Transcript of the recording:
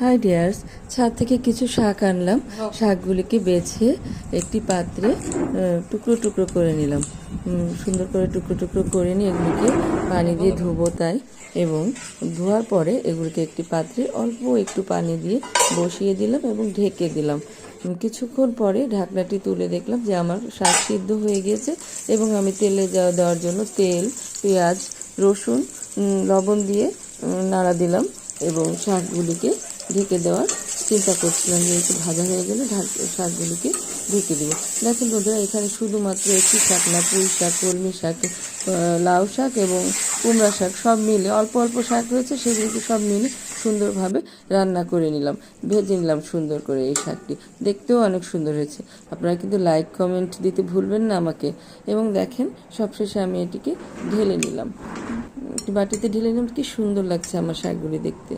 High dears, ছাদ থেকে কিছু শাক আনলাম। শাকগুলিকে বেছে একটি পাত্রে টুকরো টুকরো করে নিলাম। সুন্দর করে টুকরো টুকরো করে নিয়ে এগুলিকে পানি দিয়ে ধুবো তাই, এবং ধোয়ার পরে এগুলিকে একটি পাত্রে অল্প একটু পানি দিয়ে বসিয়ে দিলাম এবং ঢেকে দিলাম। কিছুক্ষণ পরে ঢাকনাটি তুলে দেখলাম যে আমার শাক সিদ্ধ হয়ে গিয়েছে, এবং আমি তেলে দেওয়ার জন্য তেল, পেঁয়াজ, রসুন, লবণ দিয়ে নাড়া দিলাম এবং শাকগুলিকে ঢেকে দেওয়ার চিন্তা করছিলাম যে একটু ভাজা হয়ে গেলে শাকগুলিকে ঢেকে দেবো। দেখুন বন্ধুরা, এখানে শুধুমাত্র একটি শাক না, পুঁই শাক, কলমি শাক, লাউ শাক এবং কুমড়া শাক সব মিলে অল্প অল্প শাক রয়েছে, সেগুলিকে সব মিলে সুন্দরভাবে রান্না করে নিলাম, ভেজে নিলাম সুন্দর করে। এই শাকটি দেখতেও অনেক সুন্দর হয়েছে। আপনারা কিন্তু লাইক কমেন্ট দিতে ভুলবেন না আমাকে। এবং দেখেন, সবশেষে আমি এটিকে ঢেলে নিলাম, একটি বাটিতে ঢেলে নিলাম। কি সুন্দর লাগছে আমার শাকগুলি দেখতে।